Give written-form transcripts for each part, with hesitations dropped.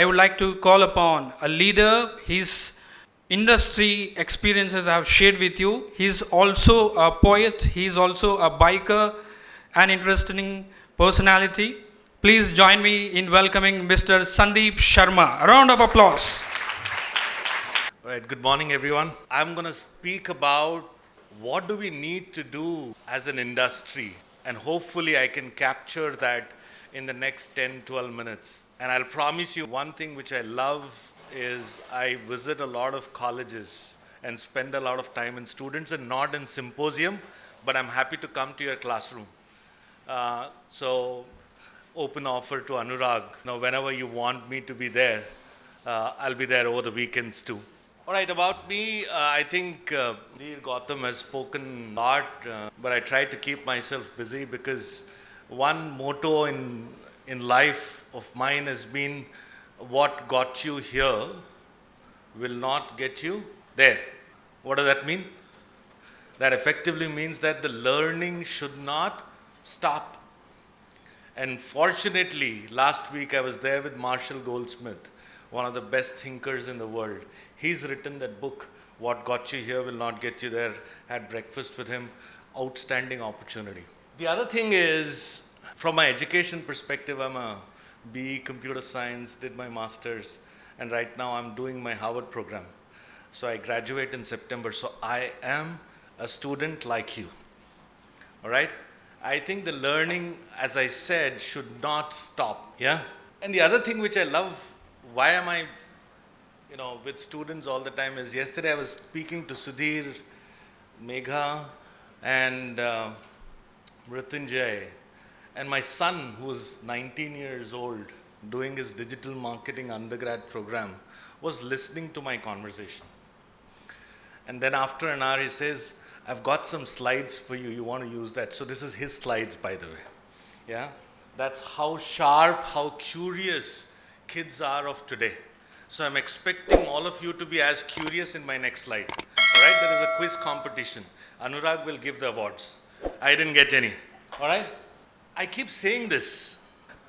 I would like to call upon a leader. His industry experiences I have shared with you. He's also a poet, he's also a biker, an interesting personality. Please join me in welcoming Mr. Sandeep Sharma. A round of applause. Right, good morning everyone. I'm going to speak about what do we need to do as an industry, and hopefully I can capture that in the next 10-12 minutes. And I'll promise you one thing which I love is I visit a lot of colleges and spend a lot of time in students and not in Symposium, but I'm happy to come to your classroom. So open offer to Anurag. Now whenever you want me to be there, I'll be there over the weekends too. All right, about me, I think Dear Gautam has spoken a lot, but I try to keep myself busy because one motto in life of mine has been, what got you here will not get you there. What does that mean? That effectively means that the learning should not stop. And fortunately, last week I was there with Marshall Goldsmith, one of the best thinkers in the world. He's written that book, What Got You Here Will Not Get You There. Had breakfast with him. Outstanding opportunity. The other thing is, from my education perspective, I'm a BE Computer Science, did my master's, and right now I'm doing my Harvard program. So I graduate in September. So I am a student like you. All right? I think the learning, as I said, should not stop. Yeah? And the other thing which I love, why am I, with students all the time, is yesterday I was speaking to Sudhir, Megha, and Mrityunjay, and my son, who's 19 years old, doing his digital marketing undergrad program, was listening to my conversation. And then after an hour, he says, I've got some slides for you. You want to use that? So this is his slides, by the way. Yeah? That's how sharp, how curious kids are of today. So I'm expecting all of you to be as curious in my next slide. All right? There is a quiz competition. Anurag will give the awards. I didn't get any. All right? I keep saying this.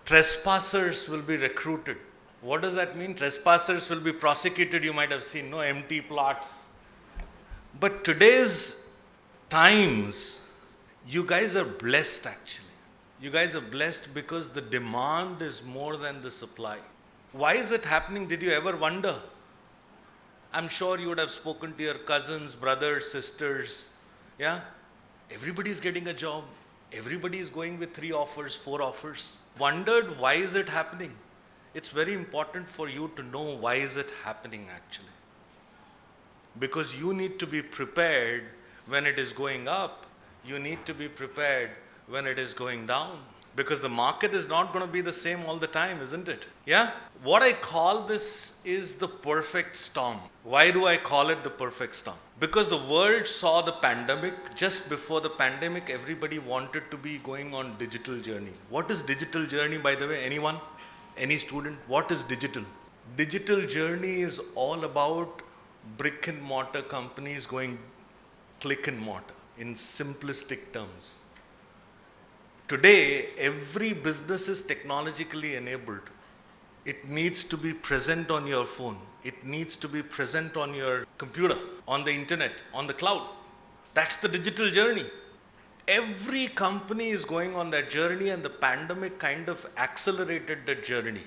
Trespassers will be recruited. What does that mean? Trespassers will be prosecuted. You might have seen, no empty plots. But today's times, you guys are blessed actually. You guys are blessed because the demand is more than the supply. Why is it happening? Did you ever wonder? I'm sure you would have spoken to your cousins, brothers, sisters. Yeah? Everybody's getting a job. Everybody is going with 3 offers, 4 offers. Wondered why is it happening? It's very important for you to know why is it happening actually. Because you need to be prepared when it is going up. You need to be prepared when it is going down. Because the market is not going to be the same all the time, isn't it? Yeah? What I call this is the perfect storm. Why do I call it the perfect storm? Because the world saw the pandemic. Just before the pandemic, everybody wanted to be going on digital journey. What is digital journey, by the way? Anyone? Any student? What is digital? Digital journey is all about brick and mortar companies going click and mortar in simplistic terms. Today, every business is technologically enabled. It needs to be present on your phone. It needs to be present on your computer, on the internet, on the cloud. That's the digital journey. Every company is going on that journey, and the pandemic kind of accelerated that journey.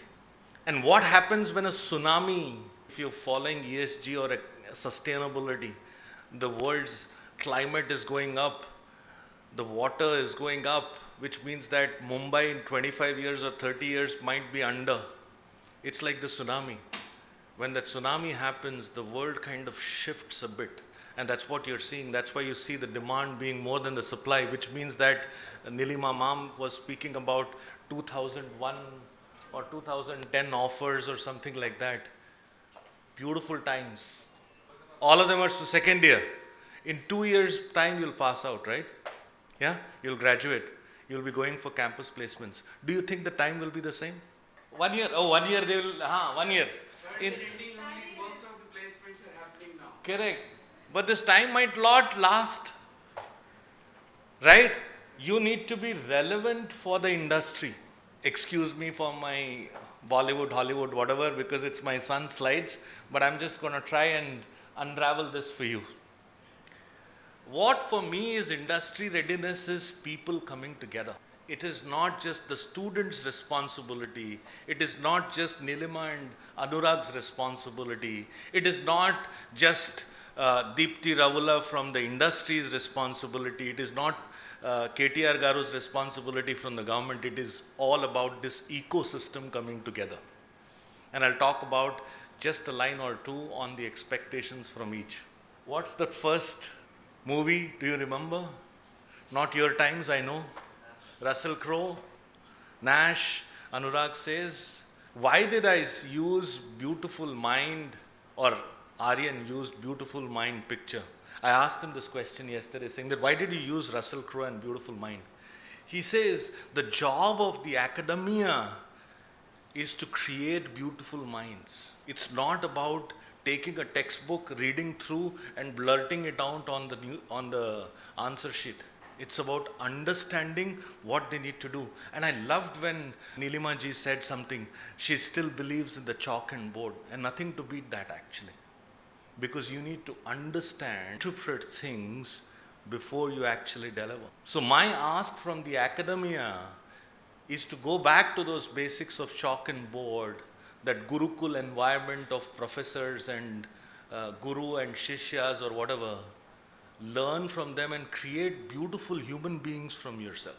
And what happens when a tsunami, if you're following ESG or sustainability, the world's climate is going up, the water is going up, which means that Mumbai in 25 years or 30 years might be under. It's like the tsunami. When that tsunami happens, the world kind of shifts a bit. And that's what you're seeing. That's why you see the demand being more than the supply, which means that Nilima Ma'am was speaking about 2001 or 2010 offers or something like that. Beautiful times. All of them are second year. In 2 years' time, you'll pass out, right? Yeah? You'll graduate. You'll be going for campus placements. Do you think the time will be the same? 1 year. Oh, 1 year they will. 1 year. Most of the placements are happening now. Correct. But this time might not last. Right? You need to be relevant for the industry. Excuse me for my Bollywood, Hollywood, whatever, because it's my son's slides, but I'm just going to try and unravel this for you. What for me is industry readiness is people coming together. It is not just the students' responsibility. It is not just Nilima and Anurag's responsibility. It is not just Deepti Ravula from the industry's responsibility. It is not KTR Garu's responsibility from the government. It is all about this ecosystem coming together. And I'll talk about just a line or two on the expectations from each. What's the first movie? Do you remember? Not Your Times, I know. Russell Crowe, Nash, Anurag says, why did I use Beautiful Mind, or Aryan used Beautiful Mind picture? I asked him this question yesterday, saying that why did you use Russell Crowe and Beautiful Mind? He says the job of the academia is to create beautiful minds. It's not about taking a textbook, reading through and blurting it out on the answer sheet. It's about understanding what they need to do. And I loved when Nilima ji said something. She still believes in the chalk and board, and nothing to beat that actually. Because you need to understand, interpret things before you actually deliver. So my ask from the academia is to go back to those basics of chalk and board, that Gurukul environment of professors and guru and shishyas or whatever. Learn from them and create beautiful human beings from yourself.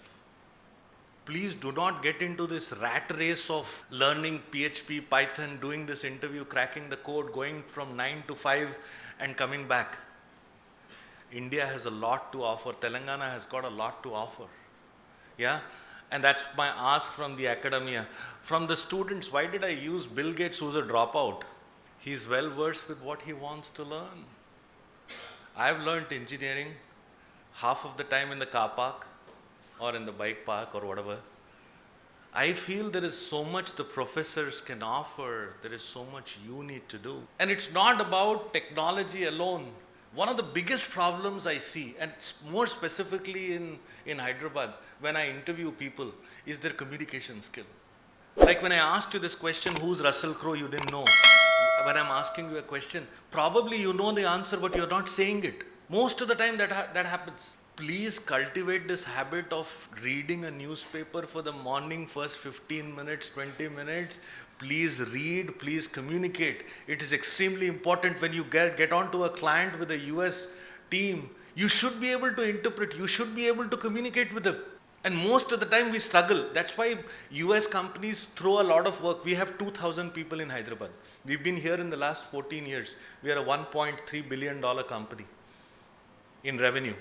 Please do not get into this rat race of learning PHP, Python, doing this interview, cracking the code, going from 9 to 5 and coming back. India has a lot to offer. Telangana has got a lot to offer. Yeah? And that's my ask from the academia. From the students, why did I use Bill Gates, who's a dropout? He's well versed with what he wants to learn. I've learned engineering half of the time in the car park or in the bike park or whatever. I feel there is so much the professors can offer. There is so much you need to do. And it's not about technology alone. One of the biggest problems I see, and more specifically in Hyderabad, when I interview people, is their communication skill. Like when I asked you this question, who's Russell Crowe, you didn't know. When I'm asking you a question, probably you know the answer, but you're not saying it. Most of the time that happens. Please cultivate this habit of reading a newspaper for the morning, first 15 minutes, 20 minutes. Please read, please communicate. It is extremely important when you get onto a client with a US team. You should be able to interpret, you should be able to communicate with them. And most of the time we struggle. That's why US companies throw a lot of work. We have 2,000 people in Hyderabad. We've been here in the last 14 years. We are a $1.3 billion company in revenue.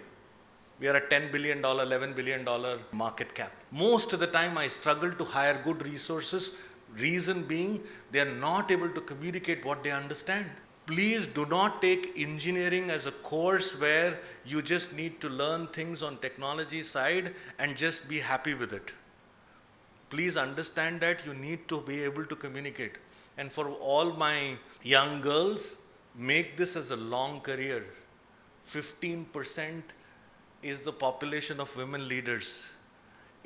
We are a $10 billion, $11 billion market cap. Most of the time I struggle to hire good resources. Reason being, they are not able to communicate what they understand. Please do not take engineering as a course where you just need to learn things on technology side and just be happy with it. Please understand that you need to be able to communicate. And for all my young girls, make this as a long career. 15% is the population of women leaders.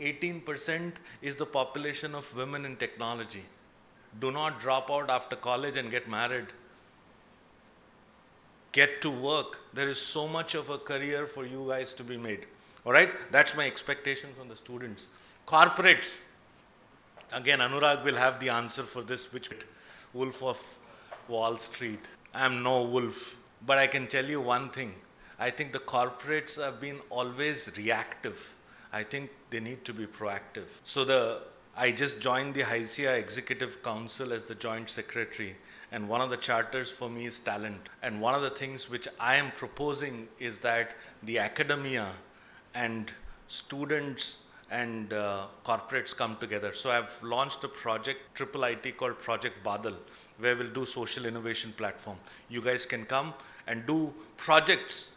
18% is the population of women in technology. Do not drop out after college and get married. Get to work. There is so much of a career for you guys to be made. All right? That's my expectation from the students. Corporates. Again, Anurag will have the answer for this, which Wolf of Wall Street. I am no wolf. But I can tell you one thing. I think the corporates have been always reactive. I think they need to be proactive. So I just joined the HYSEA Executive Council as the Joint Secretary. And one of the charters for me is talent. And one of the things which I am proposing is that the academia and students and corporates come together. So I've launched a project, triple IT, called Project Badal, where we'll do social innovation platform. You guys can come and do projects,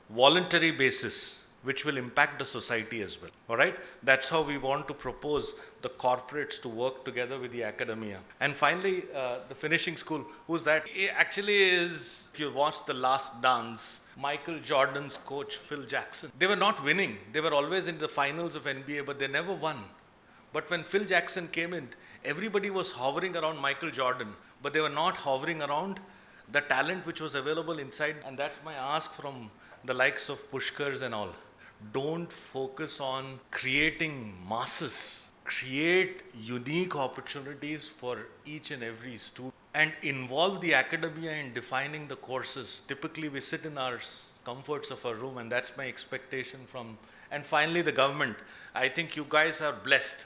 voluntary basis, which will impact the society as well. All right? That's how we want to propose the corporates to work together with the academia. And finally, the finishing school. Who's that? It actually is, if you watch The Last Dance, Michael Jordan's coach, Phil Jackson. They were not winning. They were always in the finals of NBA, but they never won. But when Phil Jackson came in, Everybody was hovering around Michael Jordan, but they were not hovering around the talent which was available inside. And that's my ask from the likes of Pushkars and all. Don't focus on creating masses. Create unique opportunities for each and every student and involve the academia in defining the courses. Typically, we sit in our comforts of our room, and that's my expectation from. And finally, the government. I think you guys are blessed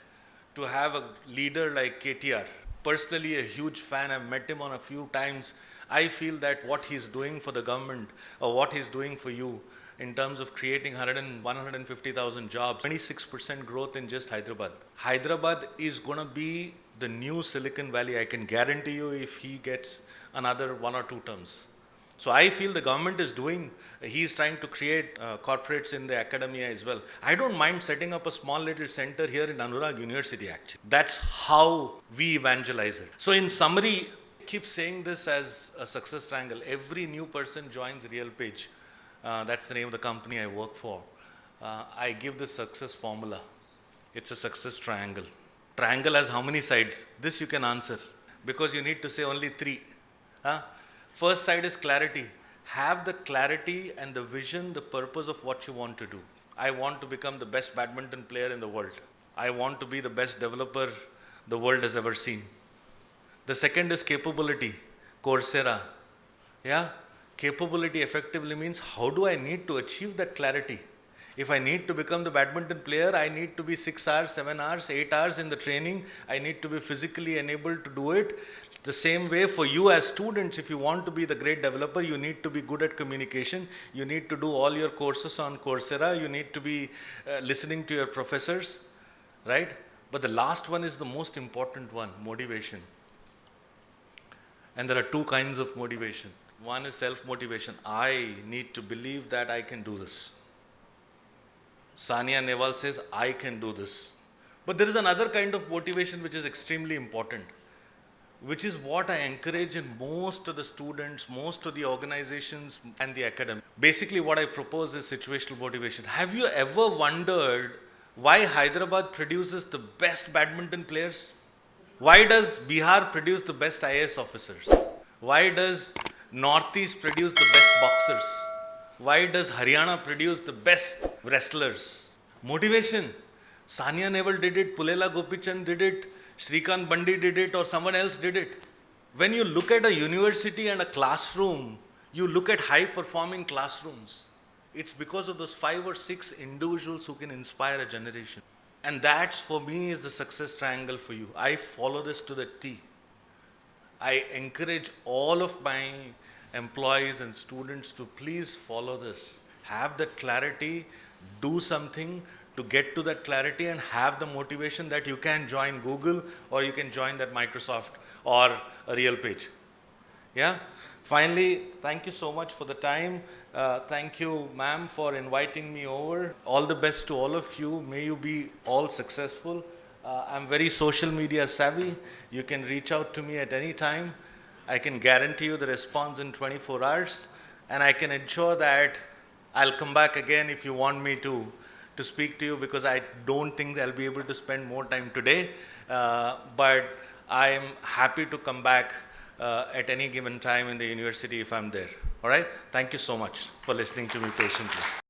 to have a leader like KTR. Personally, a huge fan. I've met him on a few times. I feel that what he's doing for the government or what he's doing for you in terms of creating 150,000 jobs, 26% growth in just Hyderabad. Hyderabad is going to be the new Silicon Valley. I can guarantee you if he gets another 1 or 2 terms. So I feel the government is he's trying to create corporates in the academia as well. I don't mind setting up a small little center here in Anurag University actually. That's how we evangelize it. So in summary, keep saying this as a success triangle. Every new person joins RealPage. That's the name of the company I work for. I give this success formula. It's a success triangle. Triangle has how many sides? This you can answer because you need to say only 3. First side is clarity. Have the clarity and the vision, the purpose of what you want to do. I want to become the best badminton player in the world. I want to be the best developer the world has ever seen. The second is capability. Coursera. Capability effectively means how do I need to achieve that clarity? If I need to become the badminton player, I need to be 6 hours, 7 hours, 8 hours in the training. I need to be physically enabled to do it. The same way for you as students, if you want to be the great developer, you need to be good at communication. You need to do all your courses on Coursera. You need to be listening to your professors, right? But the last one is the most important one, motivation. And there are 2 kinds of motivation. One is self-motivation. I need to believe that I can do this. Sania Nehwal says, I can do this. But there is another kind of motivation which is extremely important, which is what I encourage in most of the students, most of the organizations and the academy. Basically what I propose is situational motivation. Have you ever wondered why Hyderabad produces the best badminton players? Why does Bihar produce the best IAS officers? Why does Northeast produce the best boxers? Why does Haryana produce the best wrestlers? Motivation. Sania Nehwal did it, Pulela Gopichand did it, Shrikant Bandi did it, or someone else did it. When you look at a university and a classroom, you look at high-performing classrooms. It's because of those 5 or 6 individuals who can inspire a generation. And that, for me, is the success triangle for you. I follow this to the T. I encourage all of my employees and students to please follow this. Have that clarity, do something to get to that clarity, and have the motivation that you can join Google or you can join that Microsoft or a RealPage. Finally, thank you so much for the time. Thank you, ma'am, for inviting me over. All the best to all of you. May you be all successful. I'm very social media savvy. You can reach out to me at any time. I can guarantee you the response in 24 hours, and I can ensure that I'll come back again if you want me to speak to you, because I don't think I'll be able to spend more time today, but I'm happy to come back at any given time in the university if I'm there. All right? Thank you so much for listening to me patiently.